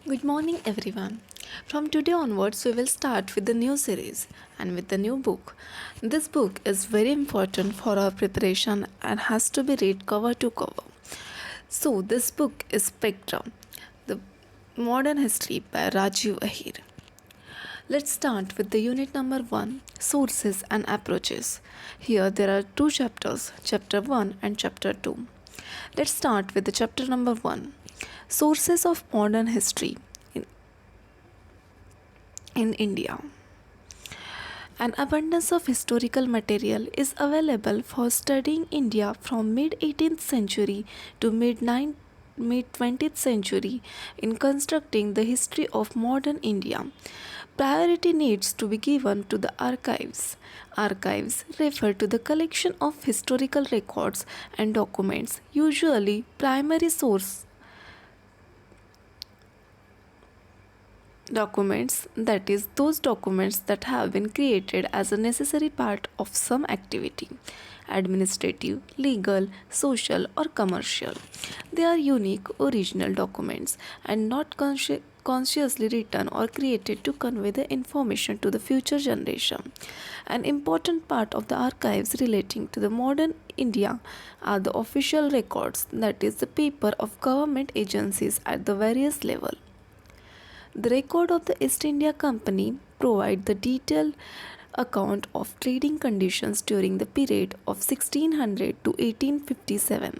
Good morning, everyone. From today onwards, we will start with the new series and with the new book. This book is very important for our preparation and has to be read cover to cover. So, this book is Spectrum, the Modern History by Rajiv Ahir. Let's start with the unit number 1, Sources and Approaches. Here there are two chapters, chapter 1 and chapter 2. Let's start with the chapter number 1, Sources of Modern History in India. An abundance of historical material is available for studying India from mid 18th century to mid 20th century in constructing the history of modern India. Priority needs to be given to the archives. Archives refer to the collection of historical records and documents, usually primary source documents, that is, those documents that have been created as a necessary part of some activity, administrative, legal, social, or commercial. They are unique, original documents and not consciously written or created to convey the information to the future generation. An important part of the archives relating to the modern India are the official records, that is, the paper of government agencies at the various level. The record of the East India Company provide the detailed account of trading conditions during the period of 1600 to 1857.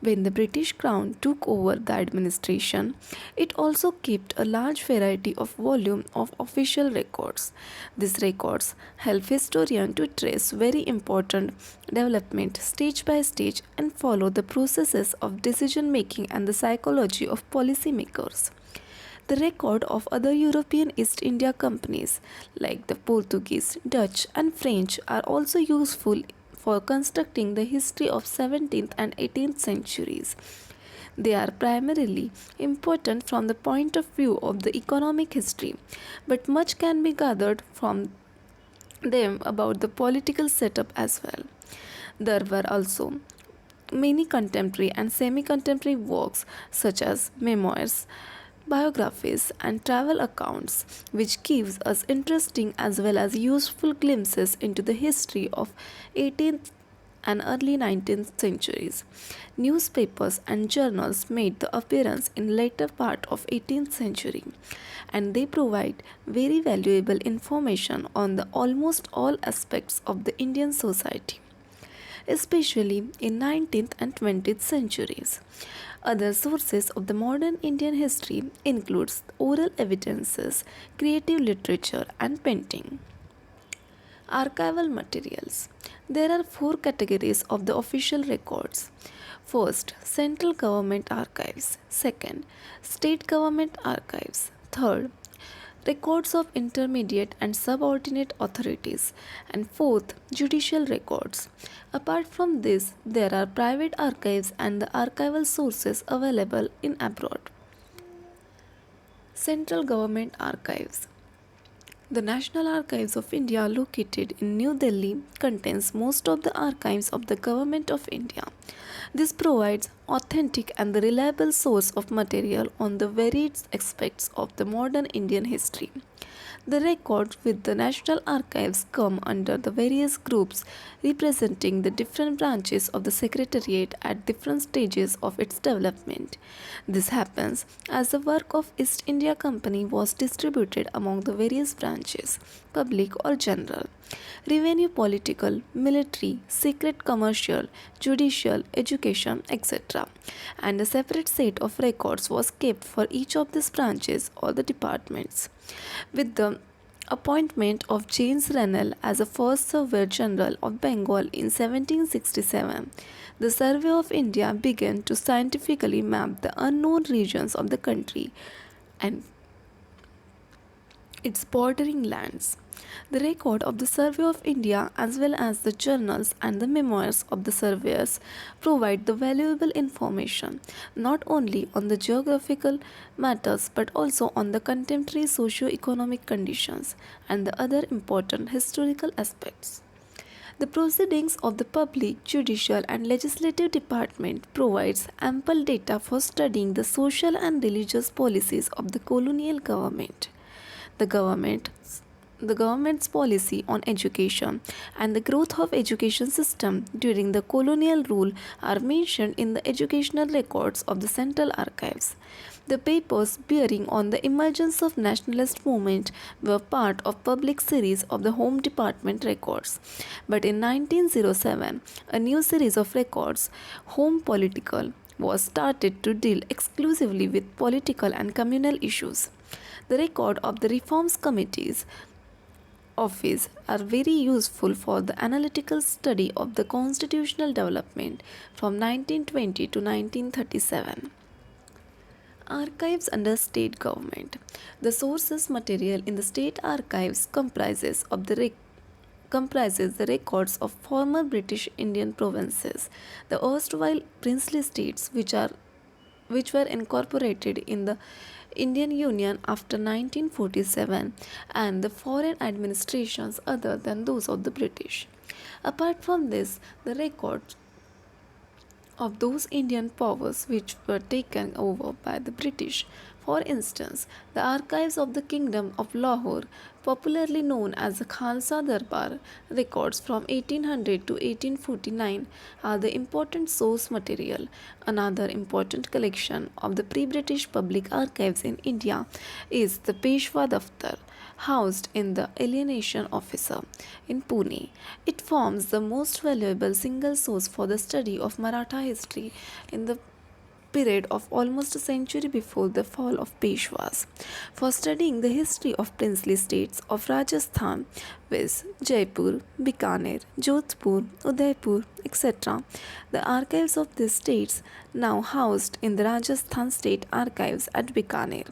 When the British Crown took over the administration, it also kept a large variety of volume of official records. These records help historians to trace very important development stage by stage and follow the processes of decision making and the psychology of policymakers. The record of other European East India companies like the Portuguese, Dutch, and French are also useful for constructing the history of 17th and 18th centuries. They are primarily important from the point of view of the economic history, but much can be gathered from them about the political setup as well. There were also many contemporary and semi contemporary works such as memoirs, biographies, and travel accounts, which gives us interesting as well as useful glimpses into the history of 18th and early 19th centuries. Newspapers and journals made the appearance in later part of 18th century, and they provide very valuable information on the almost all aspects of the Indian society, especially in 19th and 20th centuries. Other sources of the modern Indian history includes oral evidences, creative literature, and painting. Archival materials. There are four categories of the official records. First, central government archives. Second, state government archives. Third, records of intermediate and subordinate authorities, and fourth, judicial records. Apart from this, there are private archives and the archival sources available in abroad. Central Government Archives. The National Archives of India, located in New Delhi, contains most of the archives of the Government of India. This provides authentic and reliable source of material on the varied aspects of the modern Indian history. The records with the National Archives come under the various groups representing the different branches of the Secretariat at different stages of its development. This happens as the work of East India Company was distributed among the various branches, public or general, revenue, political, military, secret, commercial, judicial, education, etc. And a separate set of records was kept for each of these branches or the departments. With the appointment of James Rennell as the first Surveyor General of Bengal in 1767, the Survey of India began to scientifically map the unknown regions of the country and its bordering lands. The record of the Survey of India, as well as the journals and the memoirs of the surveyors, provide the valuable information not only on the geographical matters but also on the contemporary socio-economic conditions and the other important historical aspects. The proceedings of the public, judicial, and legislative department provides ample data for studying the social and religious policies of the colonial government. The government the government's policy on education and the growth of education system during the colonial rule are mentioned in the educational records of the Central Archives. The papers bearing on the emergence of nationalist movement were part of public series of the Home Department records. But in 1907, a new series of records, Home Political, was started to deal exclusively with political and communal issues. The record of the reforms committees office are very useful for the analytical study of the constitutional development from 1920 to 1937. Archives under state government. The sources material in the state archives comprises the records of former British Indian provinces, the erstwhile princely states which were incorporated in the Indian Union after 1947, and the foreign administrations other than those of the British. Apart from this, the records of those Indian powers which were taken over by the British. For instance, the archives of the Kingdom of Lahore, popularly known as the Khalsa Darbar, records from 1800 to 1849 are the important source material. Another important collection of the pre-British public archives in India is the Peshwa Daftar, housed in the Alienation Officer in Pune. It forms the most valuable single source for the study of Maratha history in the period of almost a century before the fall of Peshwas. For studying the history of princely states of Rajasthan, viz. Jaipur, Bikaner, Jodhpur, Udaipur, etc., the archives of these states, now housed in the Rajasthan State Archives at Bikaner,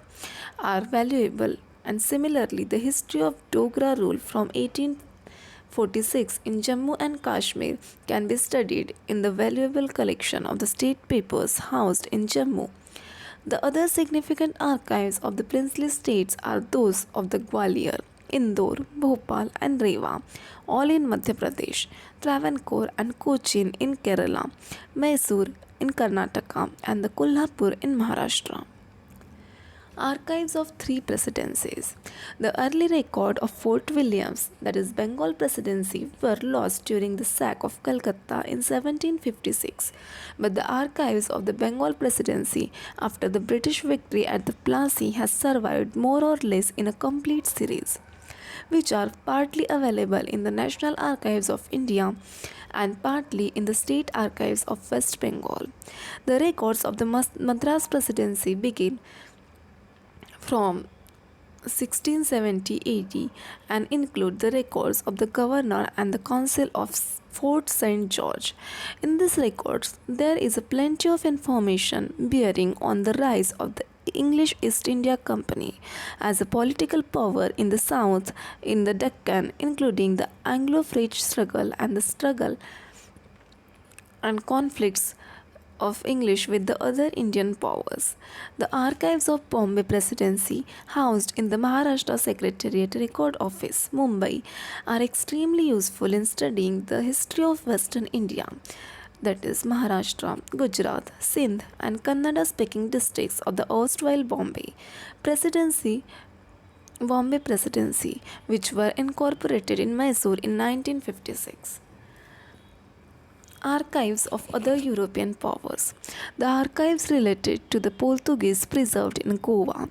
are valuable, and similarly the history of Dogra rule from 1846 in Jammu and Kashmir can be studied in the valuable collection of the state papers housed in Jammu. The other significant archives of the princely states are those of the Gwalior, Indore, Bhopal, and Rewa, all in Madhya Pradesh, Travancore and Cochin in Kerala, Mysore in Karnataka, and the Kolhapur in Maharashtra. Archives of three presidencies. The early record of Fort Williams, that is Bengal Presidency, were lost during the sack of Calcutta in 1756, but the archives of the Bengal Presidency after the British victory at the Plassey has survived more or less in a complete series, which are partly available in the National Archives of India and partly in the State Archives of West Bengal. The records of the Madras Presidency begin from 1670 AD and include the records of the governor and the council of Fort St. George. In these records, there is a plenty of information bearing on the rise of the English East India Company as a political power in the south, in the Deccan, including the Anglo-French struggle and the struggle and conflicts of English with the other Indian powers. The archives of Bombay Presidency, housed in the Maharashtra Secretariat Record Office, Mumbai, are extremely useful in studying the history of Western India, that is Maharashtra, Gujarat, Sindh, and Kannada speaking districts of the erstwhile Bombay Presidency, which were incorporated in Mysore in 1956. Archives of other European powers. The archives related to the Portuguese preserved in Goa,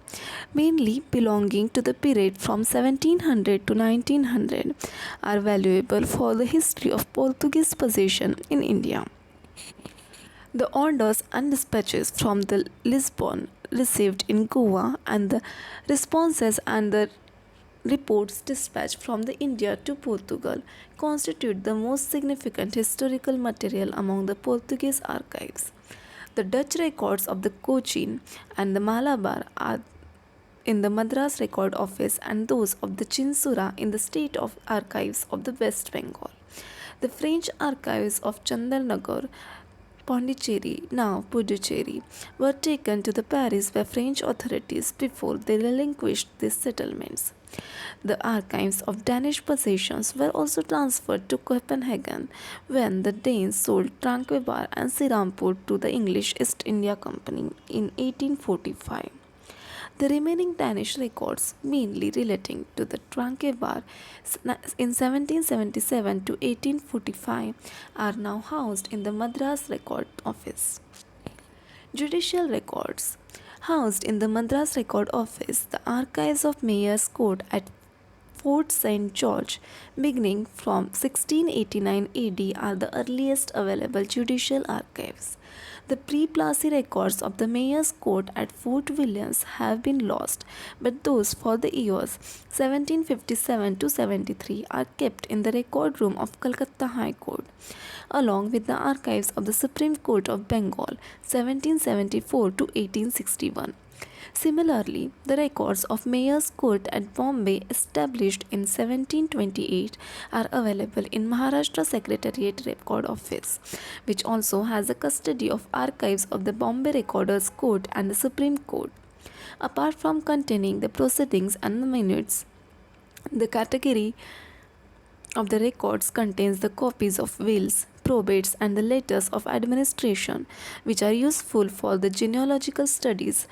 mainly belonging to the period from 1700 to 1900, are valuable for the history of Portuguese possession in India. The orders and dispatches from the Lisbon received in Goa and the responses and the reports dispatched from the India to Portugal constitute the most significant historical material among the Portuguese archives. The Dutch records of the Cochin and the Malabar are in the Madras Record Office and those of the Chinsura in the State of Archives of the West Bengal. The French archives of Chandarnagar, Pondicherry, now Puducherry, were taken to the Paris by French authorities before they relinquished these settlements. The archives of Danish possessions were also transferred to Copenhagen when the Danes sold Tranquebar and Sirampur to the English East India Company in 1845. The remaining Danish records, mainly relating to the Tranquebar in 1777 to 1845, are now housed in the Madras Record Office. Judicial records. Housed in the Madras Record Office, the archives of Mayor's Court at Fort St. George, beginning from 1689 AD, are the earliest available judicial archives. The pre-Plassey records of the Mayor's Court at Fort Williams have been lost, but those for the years 1757 to 73 are kept in the record room of Calcutta High Court, along with the archives of the Supreme Court of Bengal 1774 to 1861. Similarly, the records of Mayor's Court at Bombay, established in 1728, are available in Maharashtra Secretariat Record Office, which also has the custody of archives of the Bombay Recorder's Court and the Supreme Court. Apart from containing the proceedings and the minutes, the category of the records contains the copies of wills, probates, and the letters of administration, which are useful for the genealogical studies,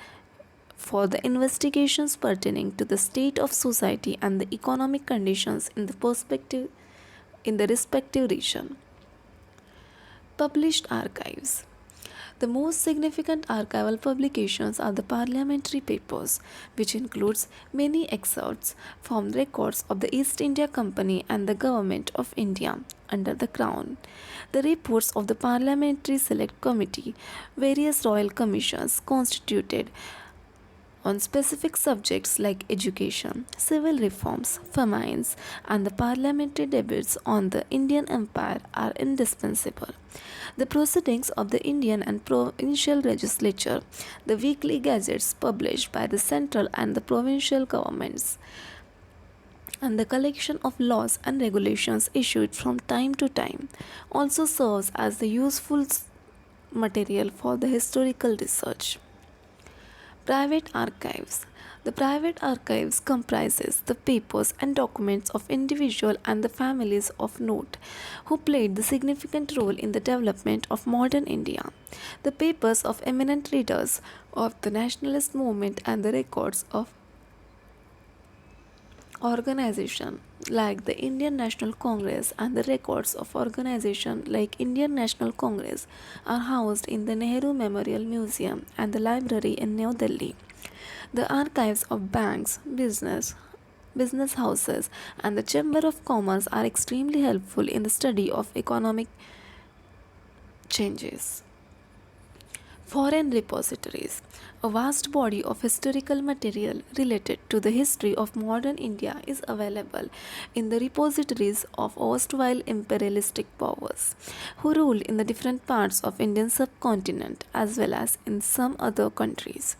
for the investigations pertaining to the state of society and the economic conditions in the respective region. Published archives. The most significant archival publications are the parliamentary papers, which includes many excerpts from records of the East India Company and the Government of India under the Crown, the reports of the Parliamentary Select Committee, various royal commissions constituted on specific subjects like education, civil reforms, famines, and the parliamentary debates on the Indian Empire are indispensable. The proceedings of the Indian and provincial legislature, the weekly gazettes published by the central and the provincial governments, and the collection of laws and regulations issued from time to time also serves as the useful material for the historical research. Private archives. The private archives comprises the papers and documents of individual and the families of note who played the significant role in the development of modern India. The papers of eminent leaders of the nationalist movement and the records of organization like the Indian National Congress and the records of organization like Indian National Congress are housed in the Nehru Memorial Museum and the library in New Delhi. The archives of banks, business houses, and the Chamber of Commerce are extremely helpful in the study of economic changes. Foreign repositories. A vast body of historical material related to the history of modern India is available in the repositories of erstwhile imperialistic powers who ruled in the different parts of Indian subcontinent as well as in some other countries.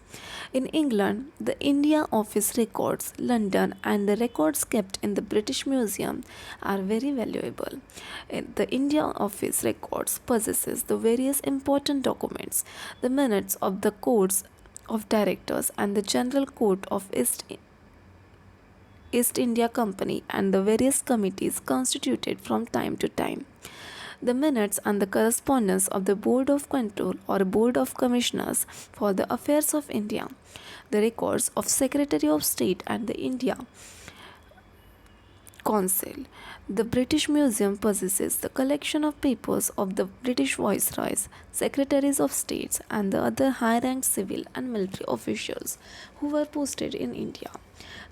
In England, the India Office records, London, and the records kept in the British Museum are very valuable. The India Office records possesses the various important documents, the minutes of the courts of directors and the General Court of East India Company and the various committees constituted from time to time. The minutes and the correspondence of the Board of Control or Board of Commissioners for the Affairs of India, the records of Secretary of State and the India Council. The British Museum possesses the collection of papers of the British Viceroys, Secretaries of States, and the other high-ranked civil and military officials who were posted in India.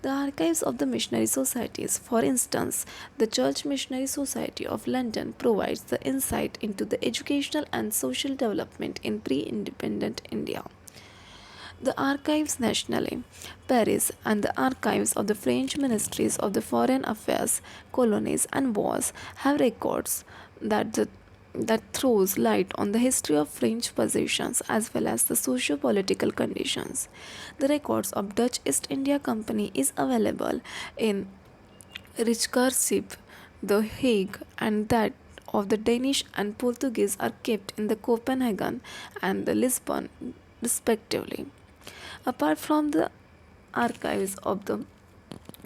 The archives of the missionary societies, for instance, the Church Missionary Society of London, provides the insight into the educational and social development in pre-independent India. The Archives Nationales, Paris, and the archives of the French ministries of the foreign affairs, colonies, and wars have records that throws light on the history of French possessions as well as the socio-political conditions. The records of Dutch East India Company is available in Rijkershoop, The Hague, and that of the Danish and Portuguese are kept in the Copenhagen and the Lisbon, respectively. Apart from the archives of the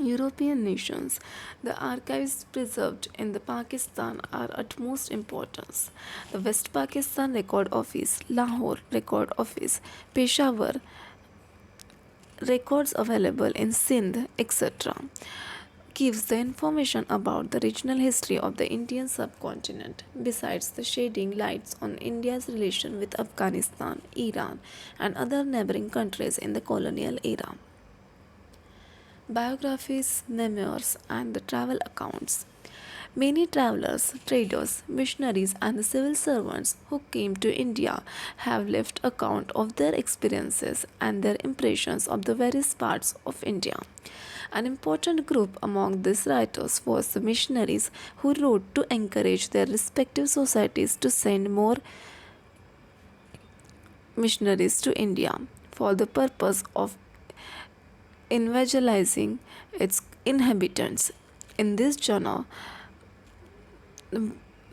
European nations. The archives preserved in the Pakistan are utmost importance. The West Pakistan Record Office, Lahore Record Office, Peshawar records available in Sindh, etc., gives the information about the regional history of the Indian subcontinent, besides the shedding lights on India's relation with Afghanistan, Iran, and other neighboring countries in the colonial era. Biographies, memoirs, and the travel accounts. Many travelers, traders, missionaries, and the civil servants who came to India have left account of their experiences and their impressions of the various parts of India. An important group among these writers was the missionaries who wrote to encourage their respective societies to send more missionaries to India for the purpose of evangelizing its inhabitants. In this journal,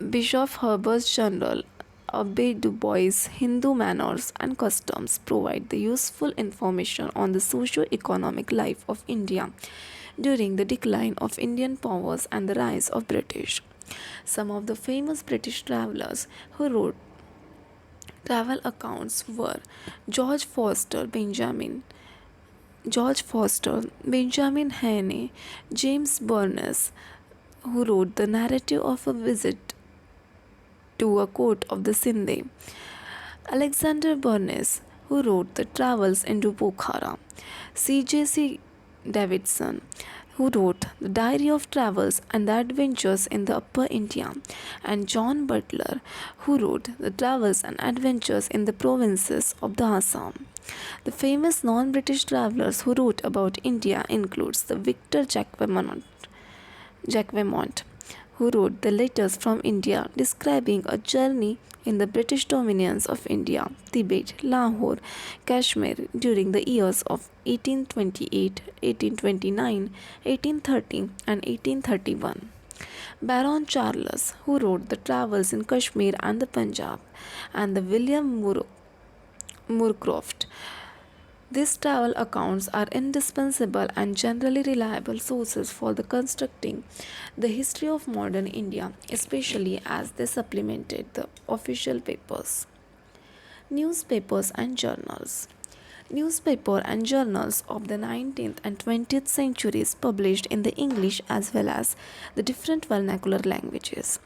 Bishop Herbert's Journal, Abbe Du Bois' Hindu Manners and Customs provide the useful information on the socio-economic life of India during the decline of Indian powers and the rise of British. Some of the famous British travelers who wrote travel accounts were George Foster Benjamin, Benjamin Heine, James Burness, who wrote the narrative of a visit to a court of the Sindh, Alexander Burness, who wrote the travels into Bukhara, C.J.C. Davidson, who wrote the Diary of Travels and the Adventures in the Upper India, and John Butler, who wrote the Travels and Adventures in the provinces of the Assam. The famous non-British travelers who wrote about India includes the Victor Jacquemont, who wrote the Letters from India describing a journey in the British dominions of India, Tibet, Lahore, Kashmir during the years of 1828, 1829, 1830 and 1831. Baron Charles, who wrote the travels in Kashmir and the Punjab, and the William Moorcroft. These travel accounts are indispensable and generally reliable sources for the constructing the history of modern India, especially as they supplemented the official papers. Newspapers and journals. Newspaper and journals of the 19th and 20th centuries published in the English as well as the different vernacular languages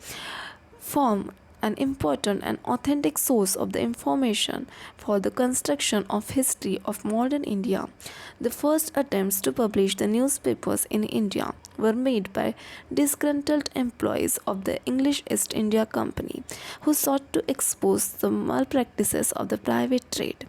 form an important and authentic source of the information for the construction of history of modern India. The first attempts to publish the newspapers in India were made by disgruntled employees of the English East India Company who sought to expose the malpractices of the private trade.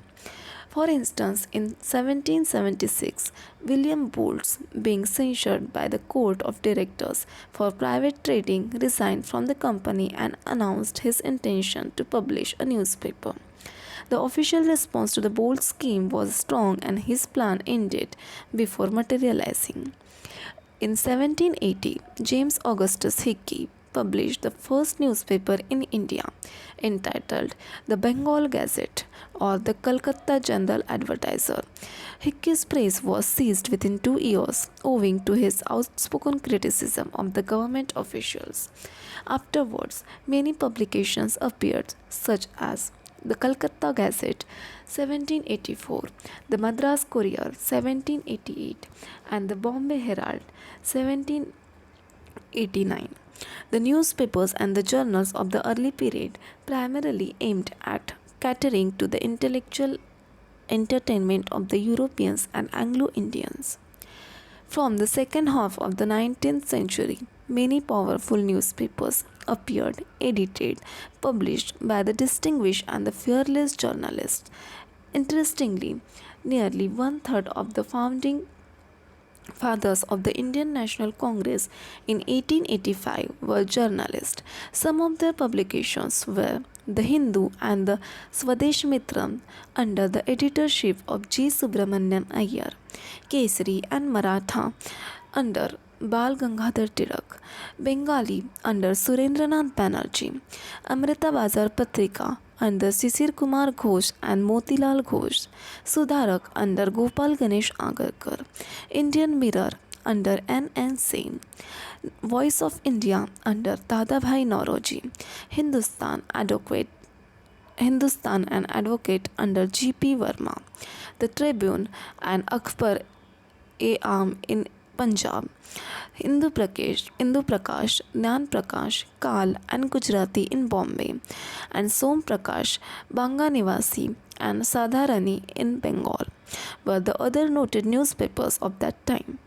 For instance, in 1776, William Bolts, being censured by the Court of Directors for private trading, resigned from the company and announced his intention to publish a newspaper. The official response to the Bolts scheme was strong and his plan ended before materializing. In 1780, James Augustus Hickey published the first newspaper in India, entitled the Bengal Gazette or the Calcutta General Advertiser. Hickey's praise was seized within 2 years, owing to his outspoken criticism of the government officials. Afterwards, many publications appeared, such as the Calcutta Gazette 1784, the Madras Courier 1788, and the Bombay Herald 1789. The newspapers and the journals of the early period primarily aimed at catering to the intellectual entertainment of the Europeans and Anglo-Indians. From the second half of the 19th century, many powerful newspapers appeared, edited, published by the distinguished and the fearless journalists. Interestingly, nearly one third of the founding fathers of the Indian National Congress in 1885 were journalists. Some of their publications were The Hindu and the Swadesh Mitram under the editorship of G. Subramaniam Ahir, Kesari and Maratha under Bal Gangadhar Tilak, Bengali under Surendranath Banerjee, Amrita Bazar Patrika under Sisir Kumar Ghosh and Motilal Ghosh, Sudharak under Gopal Ganesh Agarkar, Indian Mirror under N. Sen, Voice of India under Dadabhai Nauroji, Hindustan and Advocate under G.P. Verma, The Tribune and Akbar Am in Punjab, Hindu Prakash, Gnan Prakash, Kal and Gujarati in Bombay, and Som Prakash, Banga Nivasi and Sadharani in Bengal were the other noted newspapers of that time.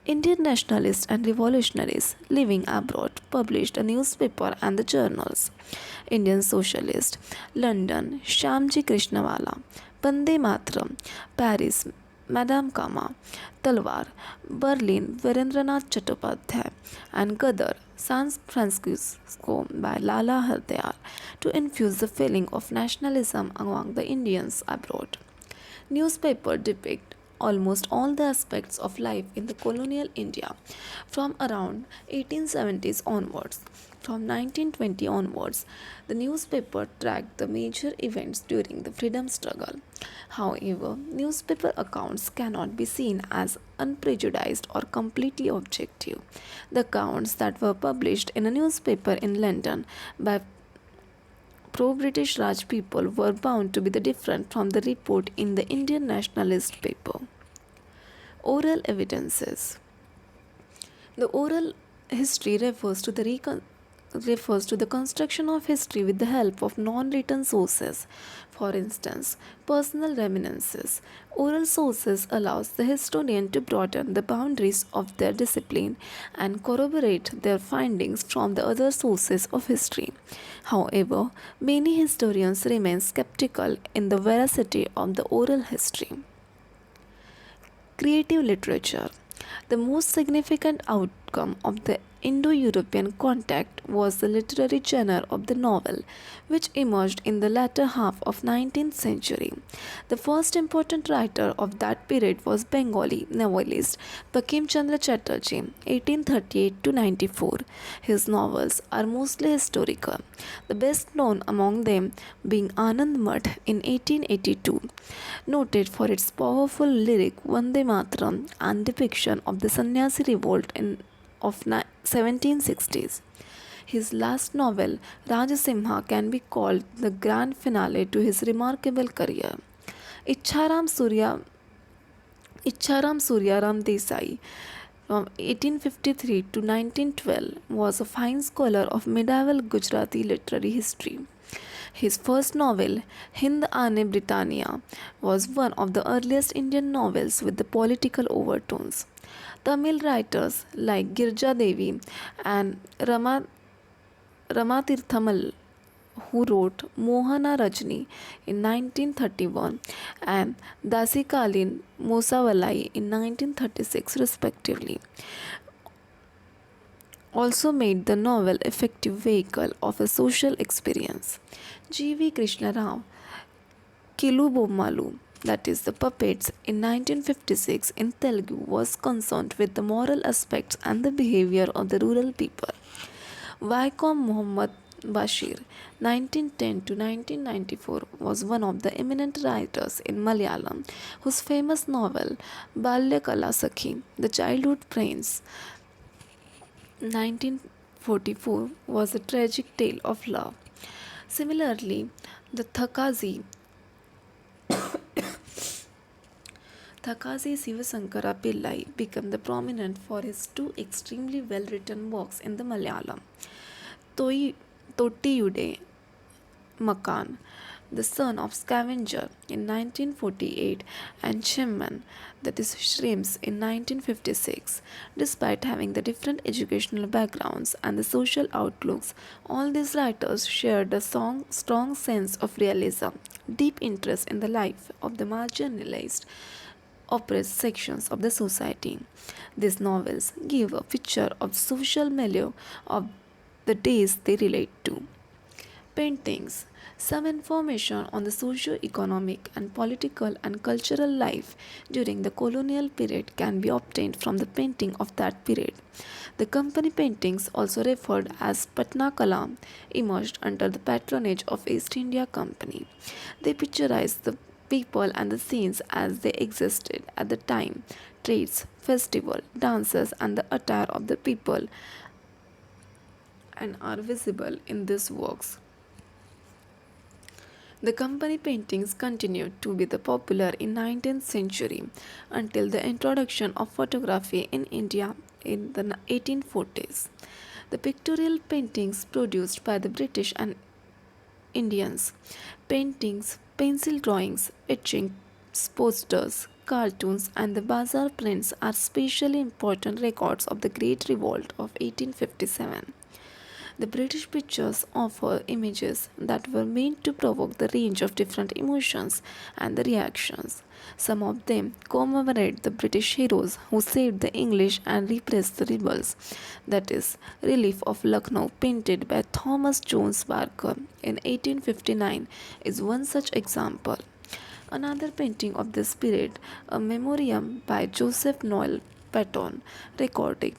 Indian nationalists and revolutionaries living abroad published a newspaper and the journals. Indian Socialist, London, Shyamji Krishnawala, Bande Matram, Paris, Madame Kama, Talwar, Berlin, Virendranath Chattopadhyay, and Gadar, San Francisco by Lala Hardayar to infuse the feeling of nationalism among the Indians abroad. Newspapers depict almost all the aspects of life in the colonial India from around 1870s onwards. From 1920 onwards, the newspaper tracked the major events during the freedom struggle. However, newspaper accounts cannot be seen as unprejudiced or completely objective. The accounts that were published in a newspaper in London by pro-British Raj people were bound to be different from the report in the Indian nationalist paper. Oral evidences. The oral history refers to the construction of history with the help of non-written sources. For instance, personal reminiscences. Oral sources allows the historian to broaden the boundaries of their discipline and corroborate their findings from the other sources of history. However, many historians remain skeptical in the veracity of the oral history. Creative literature. The most significant outcome of the Indo-European contact was the literary genre of the novel, which emerged in the latter half of 19th century. The first important writer of that period was Bengali novelist Bankim Chandra Chatterjee, 1838 to 94. His novels are mostly historical, the best known among them being Anand Madh in 1882, noted for its powerful lyric Vande Mataram and depiction of the Sannyasi revolt of 1760s. His last novel, Rajasimha, can be called the grand finale to his remarkable career. Icharam Suryaram Desai from 1853 to 1912 was a fine scholar of medieval Gujarati literary history. His first novel, Hind Aane Britannia, was one of the earliest Indian novels with the political overtones. Tamil writers like Girja Devi and Ramatirthamal, who wrote Mohana Rajni in 1931 and Dasikalin Mosavalai in 1936 respectively, also made the novel effective vehicle of a social experience. G.V. Krishna Rao, Kilubommalu, that is the puppets, in 1956 in Telugu was concerned with the moral aspects and the behavior of the rural people. Vaikom Muhammad Bashir, 1910 to 1994, was one of the eminent writers in Malayalam, whose famous novel Balya Kala Sakhi, The Childhood Prince, 1944, was a tragic tale of love. Similarly, the Thakazi Sivasankara Pillai became the prominent for his two extremely well-written works in the Malayalam, Tottiyude Makan, the son of scavenger in 1948, and Chemman, that is Shrimps, in 1956. Despite having the different educational backgrounds and the social outlooks, all these writers shared a strong sense of realism, deep interest in the life of the marginalized, oppressed sections of the society. These novels give a picture of the social milieu of the days they relate to. Paintings. Some information on the socio-economic and political and cultural life during the colonial period can be obtained from the painting of that period. The company paintings, also referred as Patna Kalam, emerged under the patronage of East India Company. They picturized the people and the scenes as they existed at the time, trades, festival, dances, and the attire of the people and are visible in these works. The company paintings continued to be the popular in 19th century until the introduction of photography in India in the 1840s. The pictorial paintings produced by the British and Indians, paintings, pencil drawings, etchings, posters, cartoons, and the bazaar prints are especially important records of the Great Revolt of 1857. The British pictures offer images that were meant to provoke the range of different emotions and the reactions. Some of them commemorate the British heroes who saved the English and repressed the rebels. That is, Relief of Lucknow, painted by Thomas Jones Barker in 1859, is one such example. Another painting of this period, a memoriam by Joseph Noel Patton, recording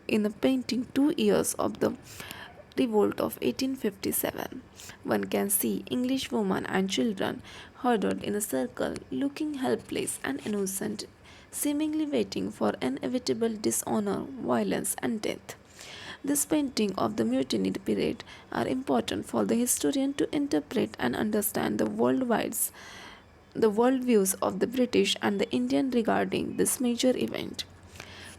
in the painting 2 years of the revolt of 1857. One can see English women and children huddled in a circle, looking helpless and innocent, seemingly waiting for inevitable dishonor, violence, and death. This painting of the mutiny period are important for the historian to interpret and understand the worldviews of the British and the Indian regarding this major event.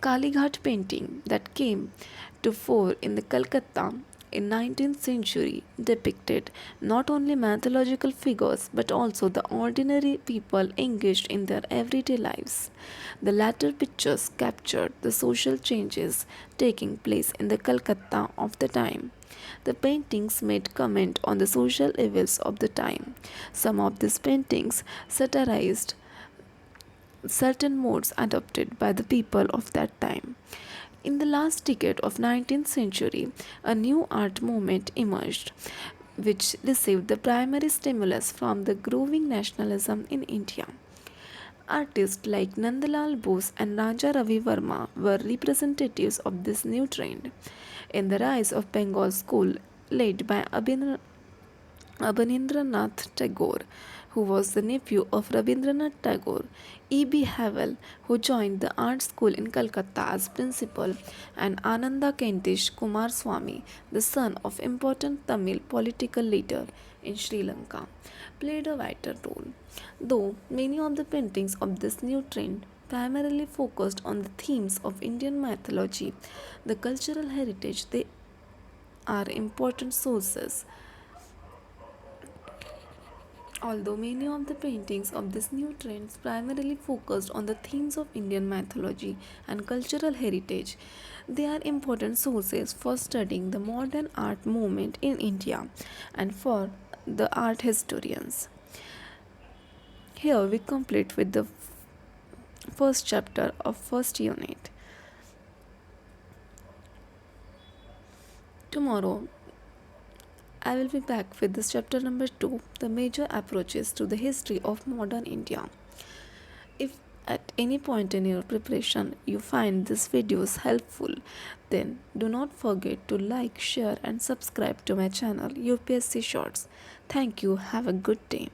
Kalighat painting that came to fore in the Calcutta in 19th century depicted not only mythological figures but also the ordinary people engaged in their everyday lives. The latter pictures captured the social changes taking place in the Calcutta of the time. The paintings made comment on the social evils of the time. Some of these paintings satirized certain modes adopted by the people of that time. In the last decade of 19th century, a new art movement emerged which received the primary stimulus from the growing nationalism in India. Artists like Nandalal Bose and Raja Ravi Verma were representatives of this new trend. In the rise of Bengal school led by Abanindranath Tagore, who was the nephew of Rabindranath Tagore, E.B. Havel, who joined the art school in Calcutta as principal, and Ananda Kentish Kumaraswamy, the son of important Tamil political leader in Sri Lanka, played a vital role. Though many of the paintings of this new trend primarily focused on the themes of Indian mythology, the cultural heritage they are important sources. Although many of the paintings of this new trends primarily focused on the themes of Indian mythology and cultural heritage, they are important sources for studying the modern art movement in India and for the art historians. Here we complete with the first chapter of first unit. Tomorrow I will be back with this chapter number 2, the major approaches to the history of modern India. If at any point in your preparation you find these videos helpful, then do not forget to like, share and subscribe to my channel UPSC Shorts. Thank you. Have a good day.